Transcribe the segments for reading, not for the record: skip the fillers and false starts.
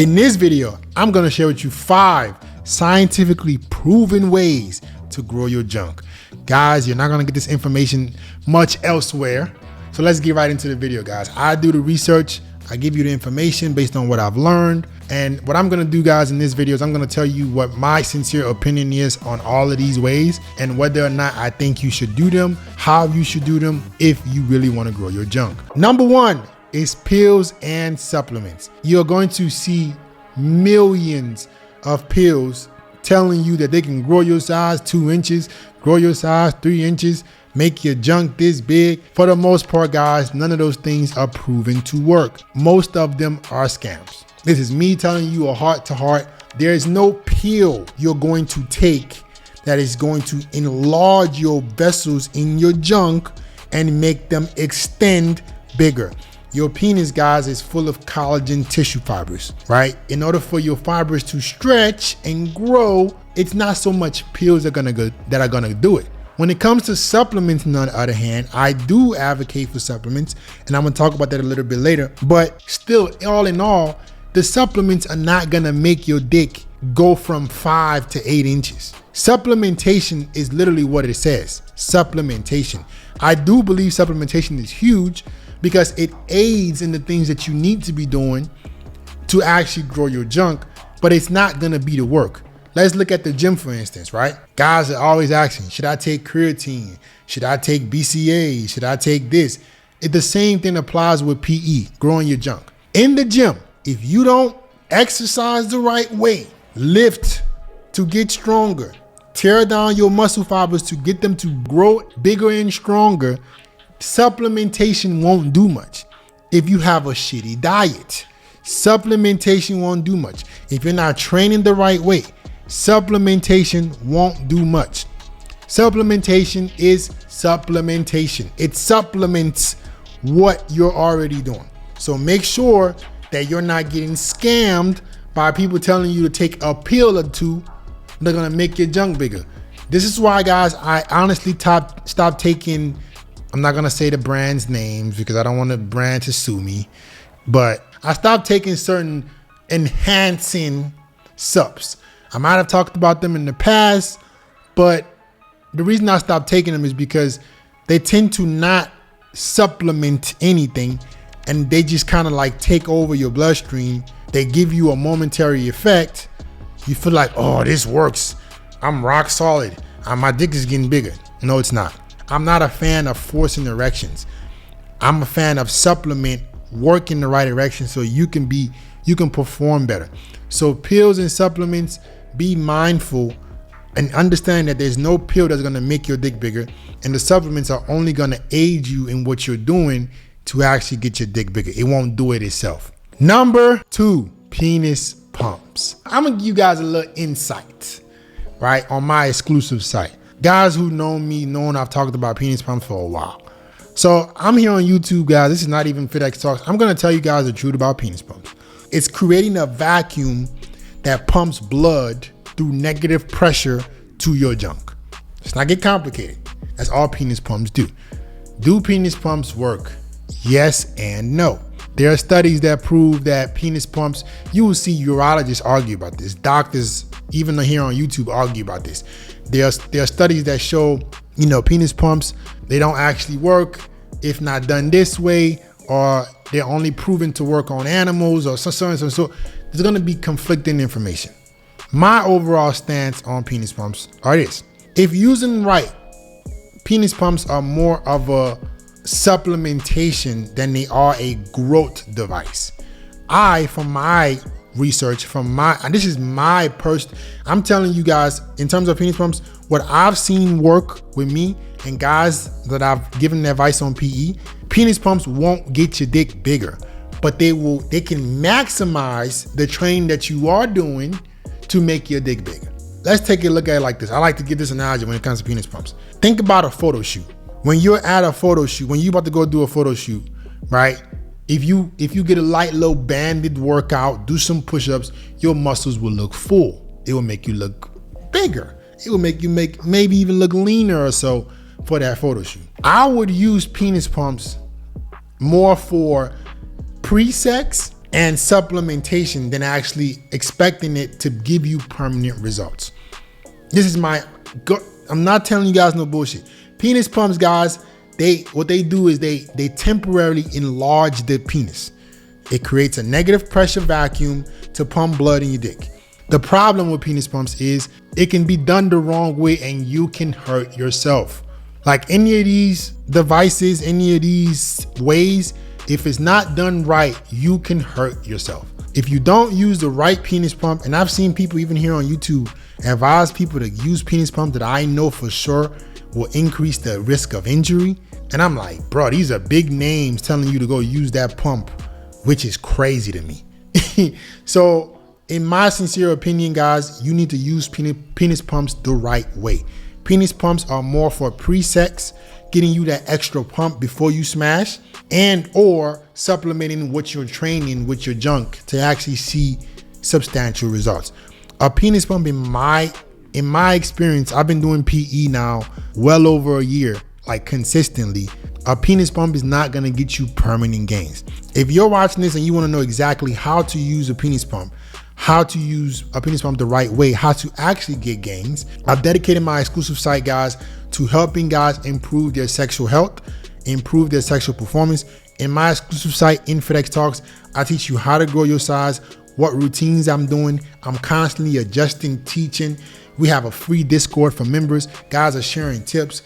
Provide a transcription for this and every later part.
In this video, I'm gonna share with you 5 scientifically proven ways to grow your junk. Guys, you're not gonna get this information much elsewhere. So let's get right into the video, guys. I do the research, I give you the information based on what I've learned. And what I'm gonna do, guys, in this video is I'm gonna tell you what my sincere opinion is on all of these ways and whether or not I think you should do them, how you should do them if you really wanna grow your junk. Number 1 is pills and supplements. You're going to see millions of pills telling you that they can grow your size 2 inches, grow your size 3 inches, make your junk this big. For the most part, guys, none of those things are proven to work. Most of them are scams. This is me telling you a heart to heart. There is no pill you're going to take that is going to enlarge your vessels in your junk and make them extend bigger. Your penis, guys, is full of collagen tissue fibers, right? In order for your fibers to stretch and grow, it's not so much pills that are gonna do it. When it comes to supplements, on the other hand, I do advocate for supplements, and I'm gonna talk about that a little bit later. But still, all in all, the supplements are not gonna make your dick go from 5 to 8 inches. Supplementation is literally what it says, supplementation. I do believe supplementation is huge because it aids in the things that you need to be doing to actually grow your junk, but it's not gonna be the work. Let's look at the gym, for instance, right? Guys are always asking, should I take creatine? Should I take BCA? Should I take this? The same thing applies with PE, growing your junk. In the gym, if you don't exercise the right way, lift to get stronger, tear down your muscle fibers to get them to grow bigger and stronger, supplementation won't do much. If you have a shitty diet, supplementation won't do much. If you're not training the right way, supplementation won't do much. Supplementation is supplementation. It supplements what you're already doing. So make sure that you're not getting scammed by people telling you to take a pill or two they're gonna make your junk bigger. This is why, guys, I honestly stopped taking, I'm not gonna say the brand's names because I don't want the brand to sue me, but I stopped taking certain enhancing subs. I might have talked about them in the past, but the reason I stopped taking them is because they tend to not supplement anything and they just kind of like take over your bloodstream. They give you a momentary effect. You feel like, oh, this works. I'm rock solid. My dick is getting bigger. No, it's not. I'm not a fan of forcing erections. I'm a fan of supplement, work in the right direction so you can perform better. So pills and supplements, be mindful and understand that there's no pill that's gonna make your dick bigger, and the supplements are only gonna aid you in what you're doing to actually get your dick bigger. It won't do it itself. Number 2, penis pumps. I'm gonna give you guys a little insight, right, on my exclusive site. Guys who know me know I've talked about penis pumps for a while. So I'm here on YouTube, guys. This is not even FitX Talks. I'm gonna tell you guys the truth about penis pumps. It's creating a vacuum that pumps blood through negative pressure to your junk. Let's not get complicated. That's all penis pumps do. Do penis pumps work? Yes and no. There are studies that prove that penis pumps, you will see urologists argue about this. Doctors, even here on YouTube, argue about this. There are studies that show, penis pumps, they don't actually work if not done this way, or they're only proven to work on animals or so and so. So there's gonna be conflicting information. My overall stance on penis pumps are this. If using right, penis pumps are more of a supplementation than they are a growth device. From my research, and this is my I'm telling you guys, in terms of penis pumps, what I've seen work with me and guys that I've given advice on PE, penis pumps won't get your dick bigger, but they can maximize the training that you are doing to make your dick bigger. Let's take a look at it like this. I like to give this analogy when it comes to penis pumps. Think about a photo shoot. When you're at a photo shoot, when you're about to go do a photo shoot, right? If you get a light, low banded workout, do some push-ups, your muscles will look full. It will make you look bigger. It will make you maybe even look leaner or so for that photo shoot. I would use penis pumps more for pre-sex and supplementation than actually expecting it to give you permanent results. This is I'm not telling you guys no bullshit. Penis pumps, guys, what they do is they temporarily enlarge the penis. It creates a negative pressure vacuum to pump blood in your dick. The problem with penis pumps is it can be done the wrong way and you can hurt yourself. Like any of these devices, any of these ways, if it's not done right, you can hurt yourself. If you don't use the right penis pump, and I've seen people even here on YouTube advise people to use penis pump that I know for sure will increase the risk of injury. And I'm like, bro, these are big names telling you to go use that pump, which is crazy to me. So in my sincere opinion, guys, you need to use penis pumps the right way. Penis pumps are more for pre-sex, getting you that extra pump before you smash, and or supplementing what you're training with your junk to actually see substantial results. A penis pump, in my experience, I've been doing PE now well over a year, like consistently. A penis pump is not gonna get you permanent gains. If you're watching this and you wanna know exactly how to use a penis pump, how to use a penis pump the right way, how to actually get gains, I've dedicated my exclusive site, guys, to helping guys improve their sexual health, improve their sexual performance. In my exclusive site, InfitX Talks, I teach you how to grow your size, what routines I'm doing. I'm constantly adjusting, teaching. We have a free Discord for members. Guys are sharing tips,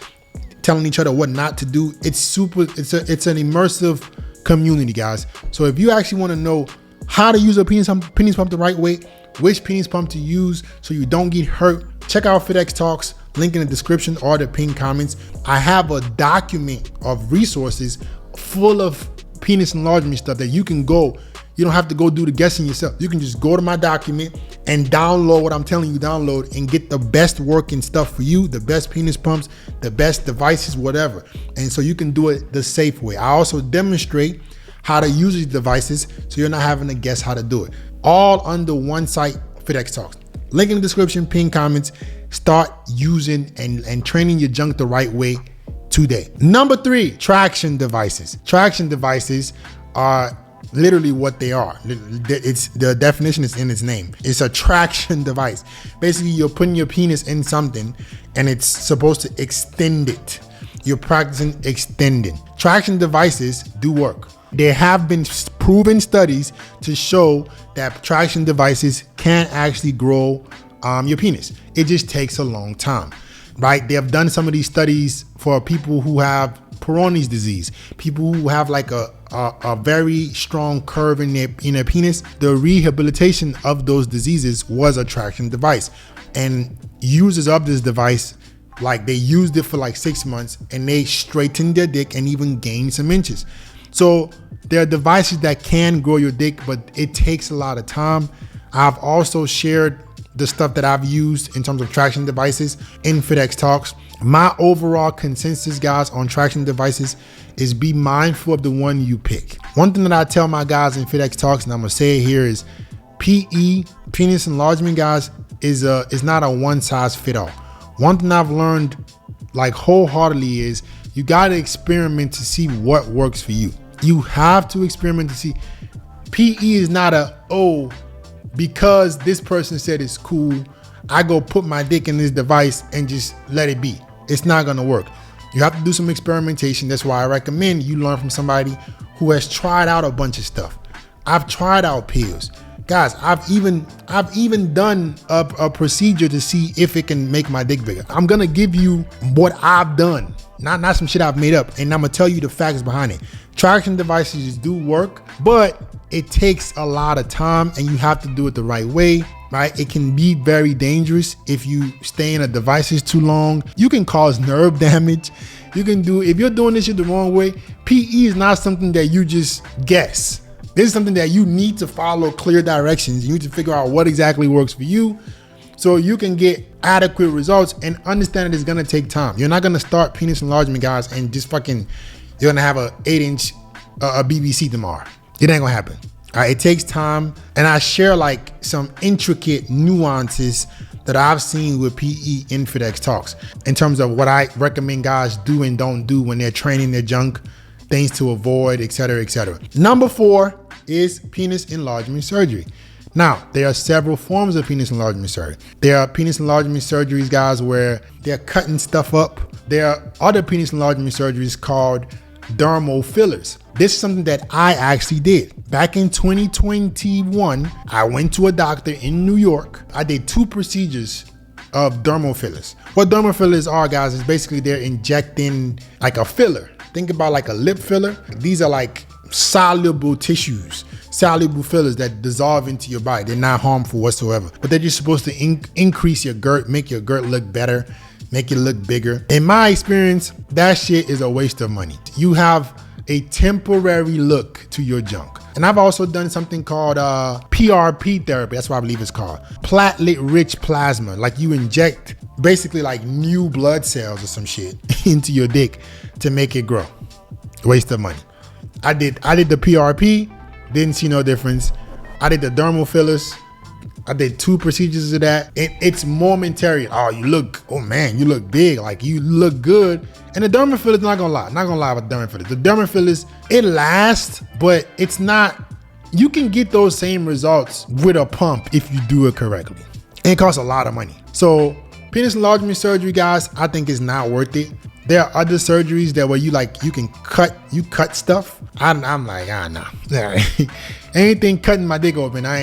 telling each other what not to do. It's an immersive community, guys. So if you actually want to know how to use a penis pump the right way, which penis pump to use so you don't get hurt, check out FitX Talks, link in the description or the pinned comments. I have a document of resources full of penis enlargement stuff that you can go. You don't have to go do the guessing yourself. You can just go to my document and download what I'm telling you download and get the best working stuff for you, the best penis pumps, the best devices, whatever. And so you can do it the safe way. I also demonstrate how to use these devices so you're not having to guess how to do it. All under one site, FitX Talks. Link in the description, pinned comments. Start using and training your junk the right way today. Number 3, traction devices. Traction devices are literally what they are. It's the definition is in its name. It's a traction device. Basically, you're putting your penis in something and it's supposed to extend it. You're practicing extending. Traction devices do work. There have been proven studies to show that traction devices can actually grow your penis. It just takes a long time, right? They have done some of these studies for people who have Peyronie's disease, people who have like a very strong curve in their penis. The rehabilitation of those diseases was a traction device, and users of this device, like they used it for like 6 months and they straightened their dick and even gained some inches. So there are devices that can grow your dick, but it takes a lot of time. I've also shared the stuff that I've used in terms of traction devices in FitX Talks. My overall consensus, guys, on traction devices is be mindful of the one you pick. One thing that I tell my guys in FitX Talks, and I'm gonna say it here, is PE, penis enlargement, guys, is not a one size fit all. One thing I've learned like wholeheartedly is you gotta experiment to see what works for you. You have to experiment to see. PE is not because this person said it's cool, I go put my dick in this device and just let it be. It's not gonna work. You have to do some experimentation. That's why I recommend you learn from somebody who has tried out a bunch of stuff. I've tried out pills. Guys, I've even done a procedure to see if it can make my dick bigger. I'm gonna give you what I've done, not some shit I've made up, and I'm gonna tell you the facts behind it. Traction devices do work, but it takes a lot of time and you have to do it the right way, right? It can be very dangerous if you stay in a device too long. You can cause nerve damage. If you're doing this shit the wrong way, PE is not something that you just guess. This is something that you need to follow clear directions. You need to figure out what exactly works for you so you can get adequate results, and understand that it's gonna take time. You're not gonna start penis enlargement, guys, and just you're gonna have a 8-inch a BBC tomorrow. It ain't gonna happen. All right, it takes time, and I share like some intricate nuances that I've seen with PE in FitX Talks in terms of what I recommend guys do and don't do when they're training their junk, things to avoid, etc., etc. Number 4, is penis enlargement surgery. Now, there are several forms of penis enlargement surgery. There are penis enlargement surgeries, guys, where they're cutting stuff up. There are other penis enlargement surgeries called dermal fillers. This is something that I actually did. Back in 2021, I went to a doctor in New York. I did 2 procedures of dermal fillers. What dermal fillers are, guys, is basically they're injecting like a filler. Think about like a lip filler. These are like soluble tissues, soluble fillers that dissolve into your body. They're not harmful whatsoever, but they're just supposed to increase your girth, make your girth look better, make it look bigger. In my experience, that shit is a waste of money. You have a temporary look to your junk. And I've also done something called PRP therapy. That's what I believe it's called. Platelet rich plasma. Like you inject basically like new blood cells or some shit into your dick to make it grow. Waste of money. I did the PRP, didn't see no difference. I did the dermal fillers. I did 2 procedures of that. It's momentary. Oh, oh man, you look big. Like you look good. And the dermal fillers, not gonna lie about dermal fillers. The dermal fillers, it lasts, but it's not, you can get those same results with a pump if you do it correctly. And it costs a lot of money. So penis enlargement surgery, guys, I think is not worth it. There are other surgeries that where you can cut stuff. I'm like, nah. Anything cutting my dick open, I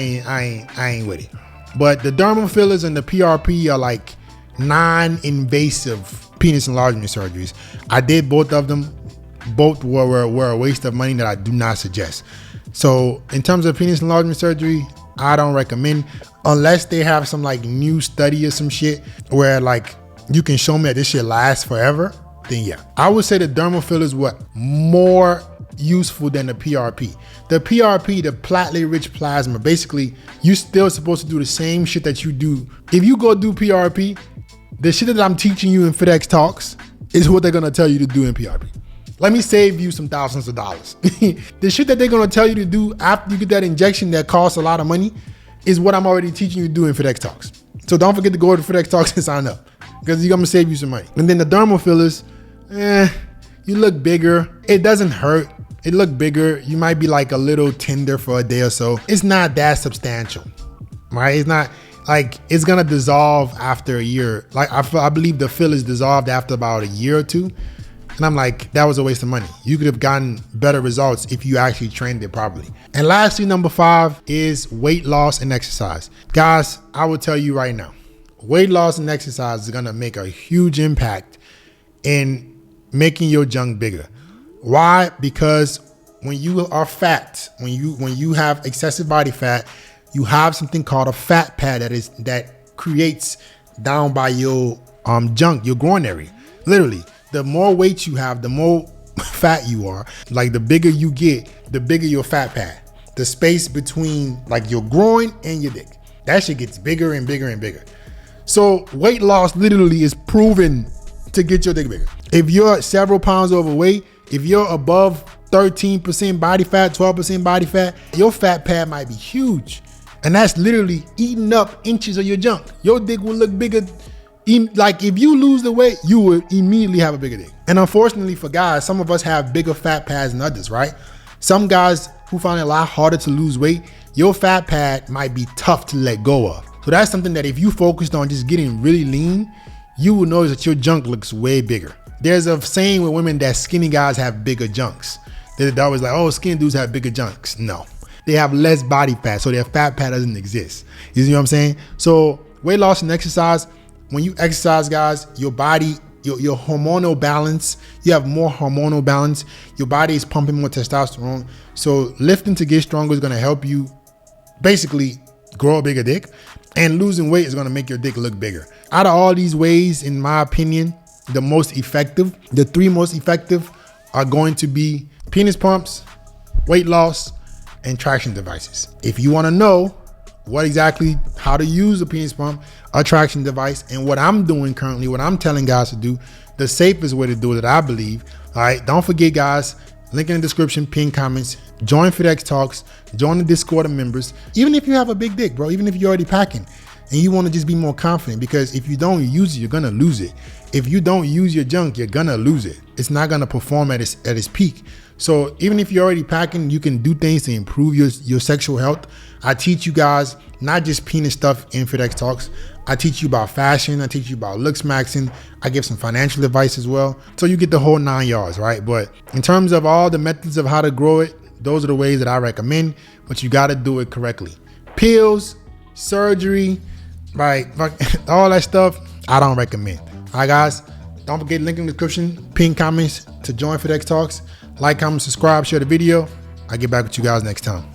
ain't with it. But the dermal fillers and the PRP are like non-invasive penis enlargement surgeries. I did both of them. Both were a waste of money that I do not suggest. So in terms of penis enlargement surgery, I don't recommend unless they have some like new study or some shit where like you can show me that this shit lasts forever. Then yeah, I would say the dermal fillers were more useful than the PRP. The PRP, the platelet rich plasma, basically you still supposed to do the same shit that you do. If you go do PRP, the shit that I'm teaching you in FedEx Talks is what they're gonna tell you to do in PRP. Let me save you some thousands of dollars. The shit that they're gonna tell you to do after you get that injection that costs a lot of money is what I'm already teaching you to do in FedEx Talks. So don't forget to go to FedEx Talks and sign up because you're gonna save you some money. And then the dermal fillers, you look bigger. It doesn't hurt. It look bigger. You might be like a little tender for a day or so. It's not that substantial, right? It's not like it's gonna dissolve after a year. Like I believe the fillers dissolved after about a year or 2. And I'm like, that was a waste of money. You could have gotten better results if you actually trained it properly. And lastly, number 5 is weight loss and exercise. Guys, I will tell you right now, weight loss and exercise is gonna make a huge impact in making your junk bigger. Why? Because when you are fat, when you have excessive body fat, you have something called a fat pad that creates down by your junk, your groin area. Literally, the more weight you have, the more fat you are. Like the bigger you get, the bigger your fat pad. The space between like your groin and your dick. That shit gets bigger and bigger and bigger. So weight loss literally is proven to get your dick bigger. If you're several pounds overweight, if you're above 13% body fat, 12% body fat, your fat pad might be huge. And that's literally eating up inches of your junk. Your dick will look bigger. Like if you lose the weight, you would immediately have a bigger dick. And unfortunately for guys, some of us have bigger fat pads than others, right? Some guys who find it a lot harder to lose weight, your fat pad might be tough to let go of. So that's something that if you focused on just getting really lean, you will notice that your junk looks way bigger. There's a saying with women that skinny guys have bigger junks. They're always like, oh, skinny dudes have bigger junks. No, they have less body fat, so their fat pad doesn't exist. You see what I'm saying? So weight loss and exercise, when you exercise, guys, your body, your hormonal balance, you have more hormonal balance. Your body is pumping more testosterone. So lifting to get stronger is gonna help you basically grow a bigger dick, and losing weight is gonna make your dick look bigger. Out of all these ways, in my opinion, the most effective, the 3 most effective are going to be penis pumps, weight loss, and traction devices. If you wanna know how to use a penis pump, a traction device, and what I'm doing currently, what I'm telling guys to do, the safest way to do it, I believe. All right, don't forget, guys, link in the description, pin comments, join FedEx Talks, join the Discord of members. Even if you have a big dick, bro, even if you're already packing, and you want to just be more confident, because if you don't use it, you're gonna lose it. If you don't use your junk, you're gonna lose it. It's not gonna perform at its peak. So even if you're already packing, you can do things to improve your sexual health. I teach you guys not just penis stuff in FitX Talks. I teach you about fashion. I teach you about looks maxing. I give some financial advice as well. So you get the whole 9 yards, right? But in terms of all the methods of how to grow it, those are the ways that I recommend, but you gotta do it correctly. Pills, surgery, right? All that stuff, I don't recommend. All right, guys, don't forget, link in the description, pin comments to join FitX Talks. Like, comment, subscribe, share the video. I'll get back with you guys next time.